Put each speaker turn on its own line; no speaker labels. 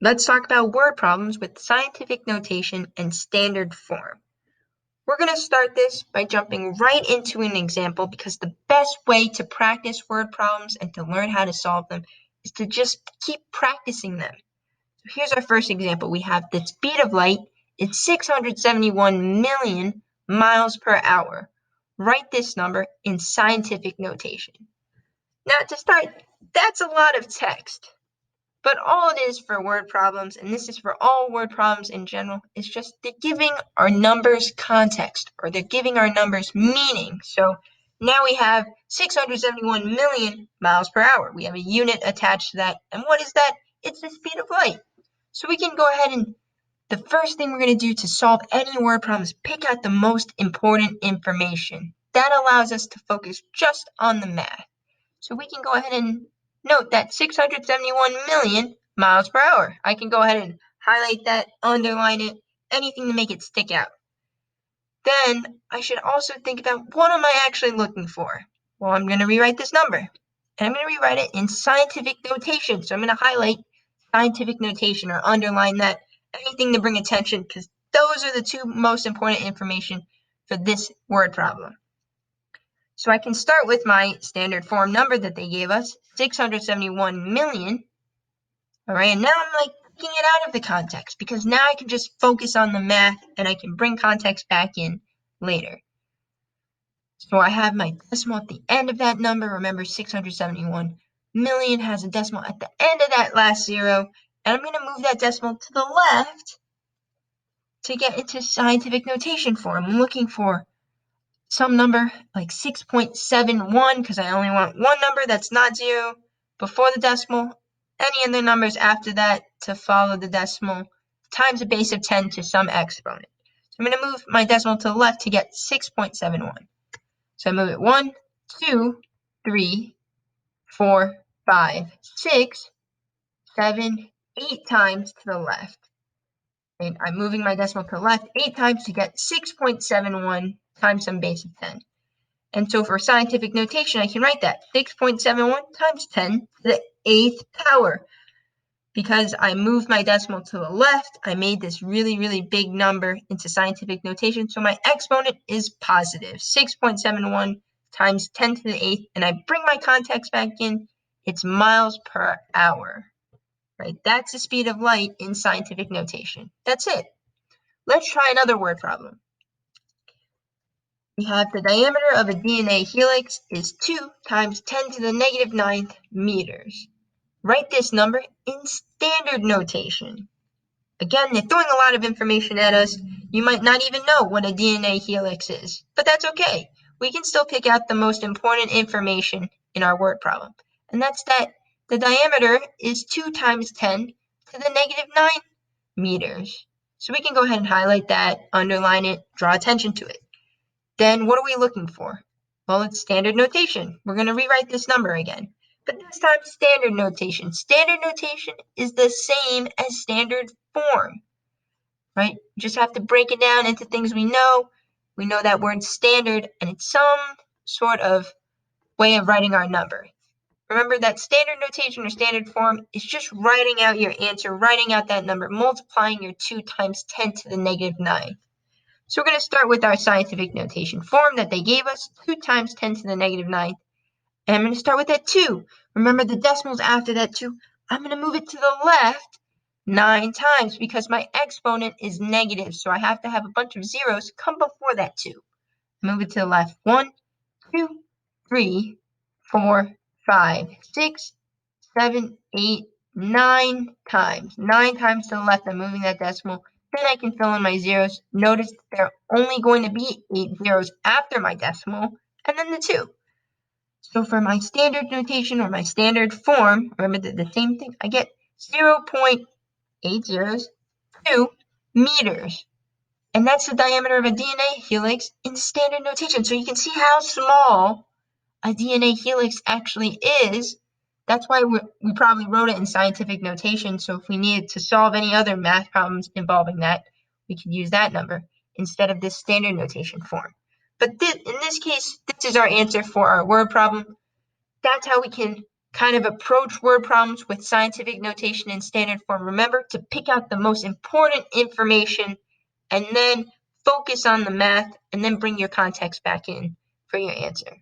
Let's talk about word problems with scientific notation and standard form. We're going to start this by jumping right into an example because the best way to practice word problems and to learn how to solve them is to just keep practicing them. So here's our first example. We have the speed of light is 671 million miles per hour. Write this number in scientific notation. Now to start, that's a lot of text. But all it is for word problems, and this is for all word problems in general, is just they're giving our numbers context, or they're giving our numbers meaning. So now we have 671 million miles per hour. We have a unit attached to that. And what is that? It's the speed of light. So we can go ahead and the first thing we're going to do to solve any word problem is pick out the most important information. That allows us to focus just on the math. So we can go ahead and note that 671 million miles per hour. I can go ahead and highlight that, underline it, anything to make it stick out. Then I should also think about what am I actually looking for? Well, I'm going to rewrite this number. And I'm going to rewrite it in scientific notation. So I'm going to highlight scientific notation or underline that, anything to bring attention, because those are the two most important information for this word problem. So I can start with my standard form number that they gave us, 671 million. All right, and now I'm like taking it out of the context because now I can just focus on the math and I can bring context back in later. So I have my decimal at the end of that number. Remember, 671 million has a decimal at the end of that last zero. And I'm going to move that decimal to the left to get into scientific notation form. I'm looking for some number like 6.71 because I only want one number that's not zero before the decimal. Any other numbers after that to follow the decimal times the base of 10 to some exponent. So I'm going to move my decimal to the left to get 6.71. So I move it 1, 2, 3, 4, 5, 6, 7, 8 times to the left. And I'm moving my decimal to the left 8 times to get 6.71 times some base of 10. And so for scientific notation, I can write that 6.71 times 10 to the 8th power. Because I moved my decimal to the left, I made this really, really big number into scientific notation. So my exponent is positive, 6.71 times 10 to the 8th. And I bring my context back in, it's miles per hour. Right? That's the speed of light in scientific notation. That's it. Let's try another word problem. We have the diameter of a DNA helix is 2 times 10 to the negative 9th meters. Write this number in standard notation. Again, they're throwing a lot of information at us. You might not even know what a DNA helix is, but that's okay. We can still pick out the most important information in our word problem. And that's that the diameter is 2 times 10 to the negative 9 meters. So we can go ahead and highlight that, underline it, draw attention to it. Then what are we looking for? Well, it's standard notation. We're going to rewrite this number again. But this time, standard notation. Standard notation is the same as standard form, right? You just have to break it down into things we know. We know that word standard, and it's some sort of way of writing our number. Remember that standard notation or standard form is just writing out your answer, writing out that number, multiplying your 2 times 10 to the negative 9. So we're going to start with our scientific notation form that they gave us, 2 times 10 to the negative 9th. And I'm going to start with that 2. Remember the decimals after that 2. I'm going to move it to the left 9 times because my exponent is negative. So I have to have a bunch of zeros come before that 2. Move it to the left 1, 2, 3, 4, 5, 6, 7, 8, 9 times. 9 times to the left. I'm moving that decimal. Then I can fill in my zeros. Notice there are only going to be 8 zeros after my decimal, and then the 2. So for my standard notation or my standard form, remember the same thing, I get 0.802 meters. And that's the diameter of a DNA helix in standard notation. So you can see how small a DNA helix actually is. That's why we probably wrote it in scientific notation. So if we needed to solve any other math problems involving that, we could use that number instead of this standard notation form. But in this case, this is our answer for our word problem. That's how we can kind of approach word problems with scientific notation and standard form. Remember to pick out the most important information and then focus on the math and then bring your context back in for your answer.